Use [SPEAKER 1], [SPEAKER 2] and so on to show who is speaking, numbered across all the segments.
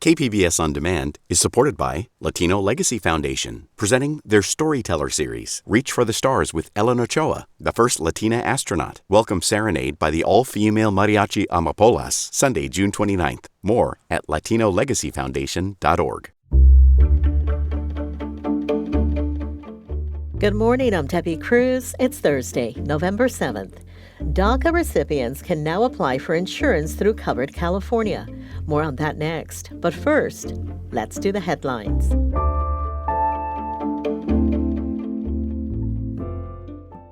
[SPEAKER 1] KPBS On Demand is supported by Latino Legacy Foundation, presenting their Storyteller series, Reach for the Stars with Ellen Ochoa, the first Latina astronaut. Welcome Serenade by the all-female mariachi Amapolas, Sunday, June 29th. More at latinolegacyfoundation.org.
[SPEAKER 2] Good morning, I'm Debbie Cruz. It's Thursday, November 7th. DACA recipients can now apply for insurance through Covered California. More on that next. But first, let's do the headlines.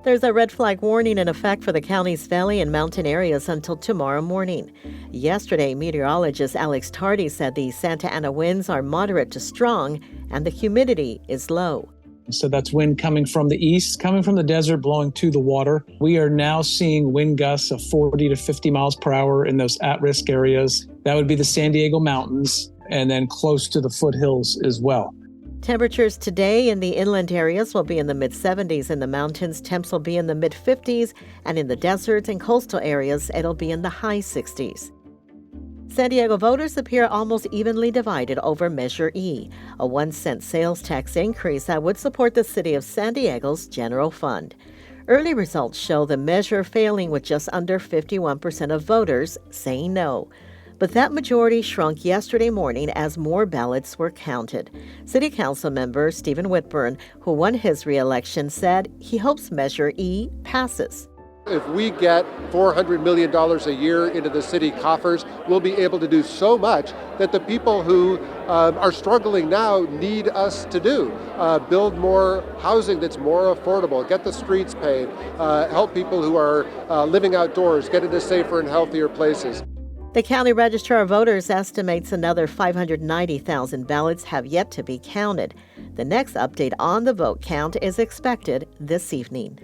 [SPEAKER 2] There's a red flag warning in effect for the county's valley and mountain areas until tomorrow morning. Yesterday, meteorologist Alex Tardy said the Santa Ana winds are moderate to strong and the humidity is low.
[SPEAKER 3] So that's wind coming from the east, coming from the desert, blowing to the water. We are now seeing wind gusts of 40 to 50 miles per hour in those at-risk areas. That would be the San Diego mountains and then close to the foothills as well.
[SPEAKER 2] Temperatures today in the inland areas will be in the mid-70s. In the mountains, temps will be in the mid-50s. And in the deserts and coastal areas, it'll be in the high 60s. San Diego voters appear almost evenly divided over Measure E, a 1-cent sales tax increase that would support the city of San Diego's general fund. Early results show the measure failing with just under 51% of voters saying no. But that majority shrunk yesterday morning as more ballots were counted. City Council member Stephen Whitburn, who won his re-election, said he hopes Measure E passes.
[SPEAKER 4] If we get $400 million a year into the city coffers, we'll be able to do so much that the people who are struggling now need us to do. Build more housing that's more affordable, get the streets paved, help people who are living outdoors, get into safer and healthier places.
[SPEAKER 2] The County Registrar of Voters estimates another 590,000 ballots have yet to be counted. The next update on the vote count is expected this evening.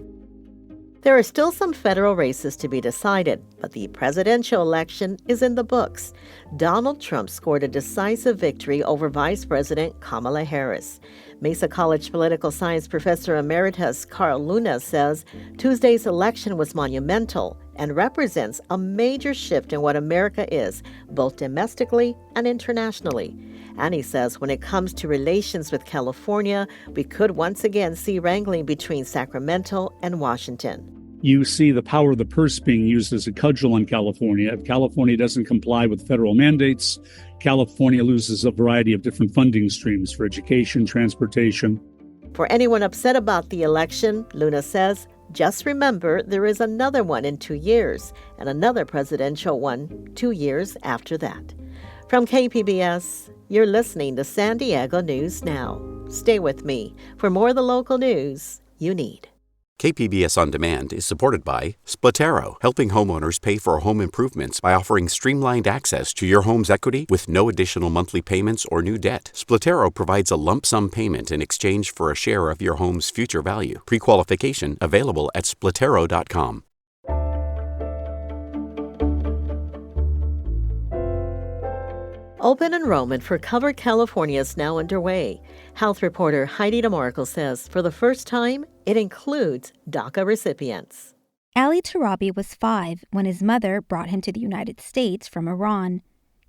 [SPEAKER 2] There are still some federal races to be decided, but the presidential election is in the books. Donald Trump scored a decisive victory over Vice President Kamala Harris. Mesa College political science professor emeritus Carl Luna says Tuesday's election was monumental and represents a major shift in what America is, both domestically and internationally. And he says when it comes to relations with California, we could once again see wrangling between Sacramento and Washington.
[SPEAKER 5] You see the power of the purse being used as a cudgel on California. If California doesn't comply with federal mandates, California loses a variety of different funding streams for education, transportation.
[SPEAKER 2] For anyone upset about the election, Luna says, just remember there is another one in 2 years and another presidential one 2 years after that. From KPBS, you're listening to San Diego News Now. Stay with me for more of the local news you need.
[SPEAKER 1] KPBS On Demand is supported by Splatero, helping homeowners pay for home improvements by offering streamlined access to your home's equity with no additional monthly payments or new debt. Splatero provides a lump sum payment in exchange for a share of your home's future value. Pre-qualification available at splatero.com.
[SPEAKER 2] Open enrollment for Covered California is now underway. Health reporter Heidi DeMarco says for the first time, it includes DACA recipients.
[SPEAKER 6] Ali Tarabi was 5 when his mother brought him to the United States from Iran.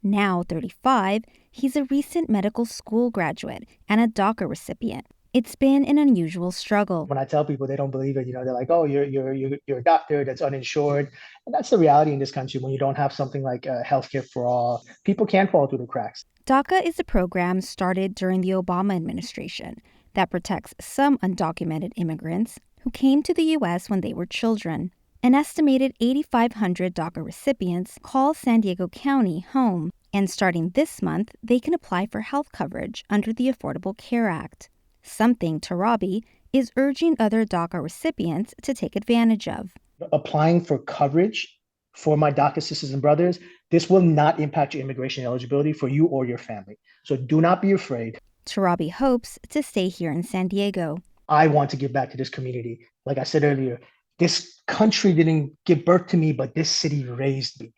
[SPEAKER 6] Now 35, he's a recent medical school graduate and a DACA recipient. It's been an unusual struggle.
[SPEAKER 7] When I tell people, they don't believe it. They're like, "Oh, you're a doctor that's uninsured," and that's the reality in this country. When you don't have something like healthcare for all, people can fall through the cracks.
[SPEAKER 6] DACA is a program started during the Obama administration that protects some undocumented immigrants who came to the U.S. when they were children. An estimated 8,500 DACA recipients call San Diego County home, and starting this month, they can apply for health coverage under the Affordable Care Act. Something Tarabi is urging other DACA recipients to take advantage of.
[SPEAKER 7] Applying for coverage for my DACA sisters and brothers, this will not impact your immigration eligibility for you or your family. So do not be afraid.
[SPEAKER 6] Tarabi hopes to stay here in San Diego.
[SPEAKER 7] I want to give back to this community. Like I said earlier, this country didn't give birth to me, but this city raised me.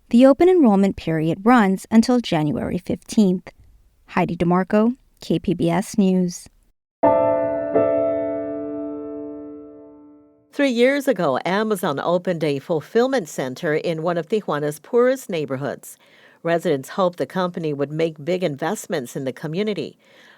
[SPEAKER 6] The open enrollment period runs until January 15th. Heidi DeMarco, KPBS News.
[SPEAKER 2] 3 years ago, Amazon opened a fulfillment center in one of Tijuana's poorest neighborhoods. Residents hoped the company would make big investments in the community.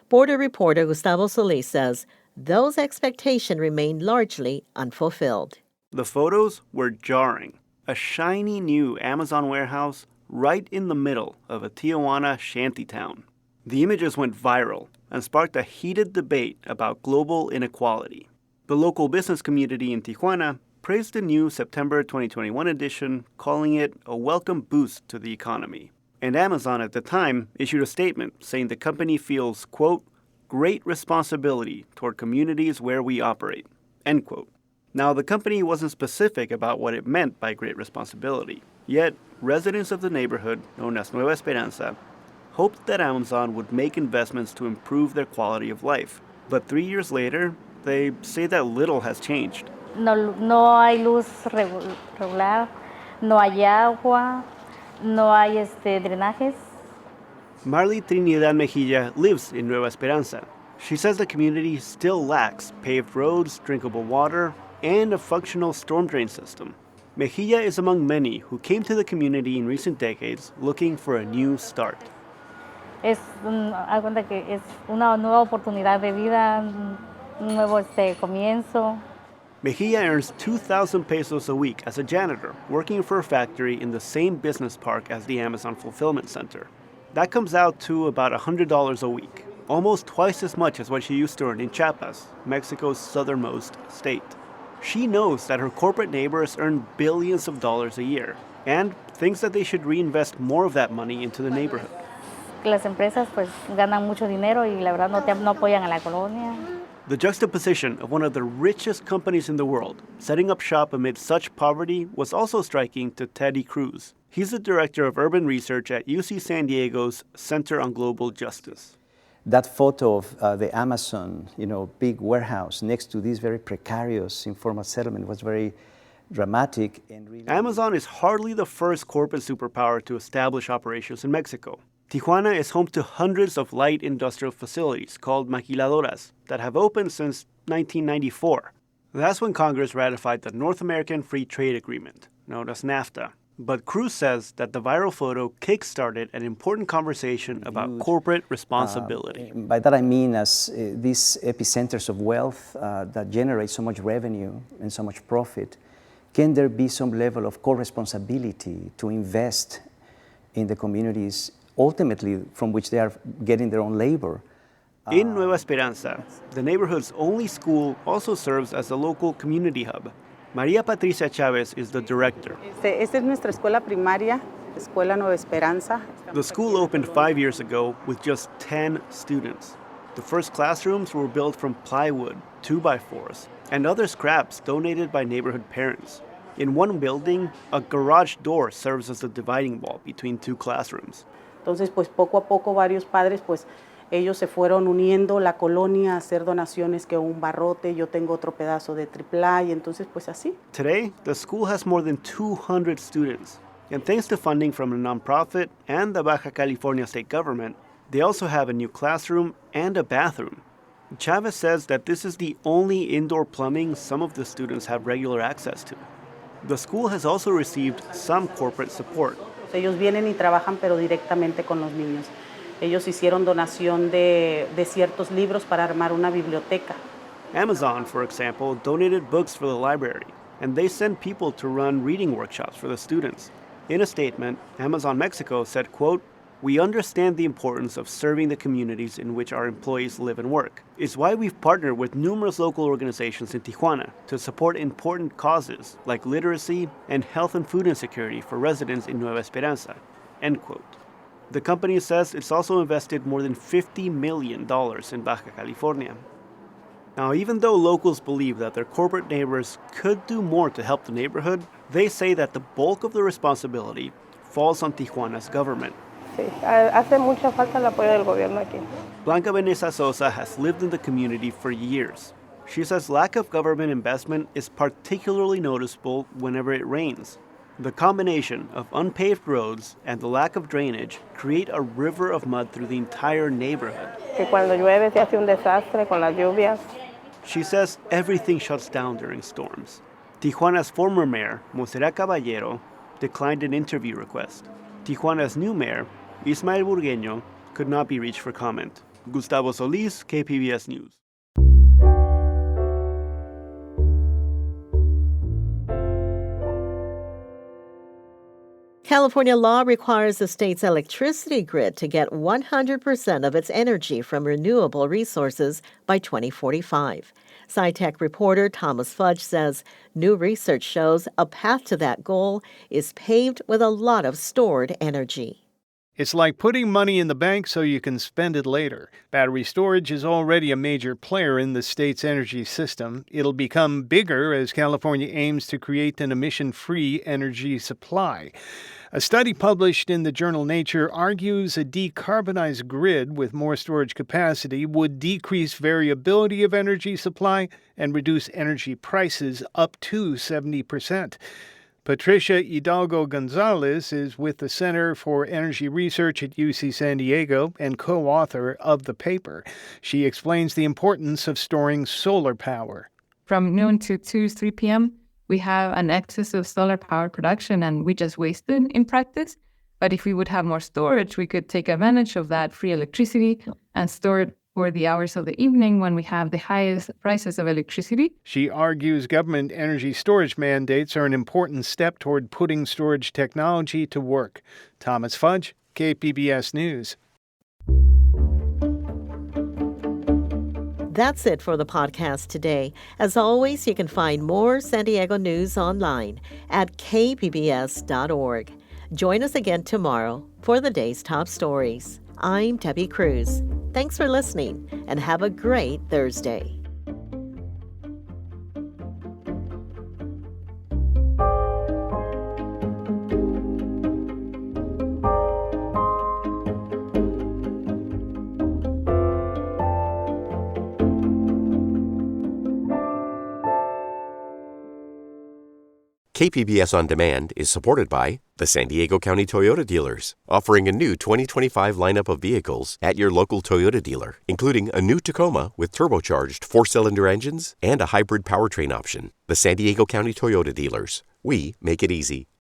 [SPEAKER 2] Border reporter Gustavo Solis says those expectations remain largely unfulfilled.
[SPEAKER 8] The photos were jarring. A shiny new Amazon warehouse right in the middle of a Tijuana shantytown. The images went viral and sparked a heated debate about global inequality. The local business community in Tijuana praised the new September 2021 edition, calling it a welcome boost to the economy. And Amazon at the time issued a statement saying the company feels, quote, great responsibility toward communities where we operate, end quote. Now, the company wasn't specific about what it meant by great responsibility. Yet, residents of the neighborhood, known as Nueva Esperanza, hoped that Amazon would make investments to improve their quality of life. But 3 years later, they say that little has changed.
[SPEAKER 9] No hay luz regular, no hay agua, no hay drenajes.
[SPEAKER 8] Marley Trinidad Mejia lives in Nueva Esperanza. She says the community still lacks paved roads, drinkable water, and a functional storm drain system. Mejia is among many who came to the community in recent decades looking for a new start.
[SPEAKER 9] Es una nueva oportunidad de vida, un nuevo comienzo.
[SPEAKER 8] Mejia earns 2,000 pesos a week as a janitor, working for a factory in the same business park as the Amazon Fulfillment Center. That comes out to about $100 a week, almost twice as much as what she used to earn in Chiapas, Mexico's southernmost state. She knows that her corporate neighbors earn billions of dollars a year and thinks that they should reinvest more of that money into the neighborhood.
[SPEAKER 9] Las empresas pues ganan mucho dinero y la verdad no apoyan a la colonia.
[SPEAKER 8] The juxtaposition of one of the richest companies in the world setting up shop amid such poverty was also striking to Teddy Cruz. He's the director of urban research at UC San Diego's Center on Global Justice.
[SPEAKER 10] That photo of the Amazon, big warehouse next to this very precarious informal settlement was very dramatic. And really
[SPEAKER 8] Amazon is hardly the first corporate superpower to establish operations in Mexico. Tijuana is home to hundreds of light industrial facilities called maquiladoras that have opened since 1994. That's when Congress ratified the North American Free Trade Agreement, known as NAFTA. But Cruz says that the viral photo kick-started an important conversation about corporate responsibility.
[SPEAKER 10] By that I mean as these epicenters of wealth that generate so much revenue and so much profit, can there be some level of co-responsibility to invest in the communities ultimately from which they are getting their own labor?
[SPEAKER 8] In Nueva Esperanza, the neighborhood's only school also serves as a local community hub. María Patricia Chávez is the director.
[SPEAKER 11] Esta es nuestra escuela primaria, Escuela Nueva Esperanza.
[SPEAKER 8] The school opened 5 years ago with just 10 students. The first classrooms were built from plywood, 2x4s, and other scraps donated by neighborhood parents. In one building, a garage door serves as the dividing wall between two classrooms.
[SPEAKER 11] Entonces, pues poco a poco varios padres, pues ellos se fueron uniendo la colonia a hacer donaciones, que un barrote, yo tengo otro pedazo de AAA, y entonces pues así.
[SPEAKER 8] Today, the school has more than 200 students. And thanks to funding from a nonprofit and the Baja California state government, they also have a new classroom and a bathroom. Chavez says that this is the only indoor plumbing some of the students have regular access to. The school has also received some corporate support.
[SPEAKER 11] Ellos vienen y trabajan, pero directamente con los niños. Ellos hicieron donación de ciertos libros para armar una biblioteca.
[SPEAKER 8] Amazon, for example, donated books for the library, and they send people to run reading workshops for the students. In a statement, Amazon Mexico said, quote, "We understand the importance of serving the communities in which our employees live and work. It's why we've partnered with numerous local organizations in Tijuana to support important causes like literacy and health and food insecurity for residents in Nueva Esperanza," end quote. The company says it's also invested more than $50 million in Baja California. Now, even though locals believe that their corporate neighbors could do more to help the neighborhood, they say that the bulk of the responsibility falls on Tijuana's government.
[SPEAKER 12] Sí, hace mucha falta el apoyo del gobierno aquí.
[SPEAKER 8] Blanca Vanessa Sosa has lived in the community for years. She says lack of government investment is particularly noticeable whenever it rains. The combination of unpaved roads and the lack of drainage create a river of mud through the entire neighborhood.
[SPEAKER 12] Que cuando llueve se hace un desastre con las lluvias.
[SPEAKER 8] She says everything shuts down during storms. Tijuana's former mayor, Monserrat Caballero, declined an interview request. Tijuana's new mayor, Ismael Burgueño, could not be reached for comment. Gustavo Solis, KPBS News.
[SPEAKER 2] California law requires the state's electricity grid to get 100% of its energy from renewable resources by 2045. SciTech reporter Thomas Fudge says new research shows a path to that goal is paved with a lot of stored energy.
[SPEAKER 13] It's like putting money in the bank so you can spend it later. Battery storage is already a major player in the state's energy system. It'll become bigger as California aims to create an emission-free energy supply. A study published in the journal Nature argues a decarbonized grid with more storage capacity would decrease variability of energy supply and reduce energy prices up to 70%. Patricia Hidalgo Gonzalez is with the Center for Energy Research at UC San Diego and co-author of the paper. She explains the importance of storing solar power.
[SPEAKER 14] From noon to 3 p.m., we have an excess of solar power production, and we just waste it in practice. But if we would have more storage, we could take advantage of that free electricity and store it for the hours of the evening when we have the highest prices of electricity.
[SPEAKER 13] She argues government energy storage mandates are an important step toward putting storage technology to work. Thomas Fudge, KPBS News.
[SPEAKER 2] That's it for the podcast today. As always, you can find more San Diego news online at kpbs.org. Join us again tomorrow for the day's top stories. I'm Debbie Cruz. Thanks for listening and have a great Thursday.
[SPEAKER 1] KPBS On Demand is supported by the San Diego County Toyota dealers, offering a new 2025 lineup of vehicles at your local Toyota dealer, including a new Tacoma with turbocharged 4-cylinder engines and a hybrid powertrain option. The San Diego County Toyota dealers. We make it easy.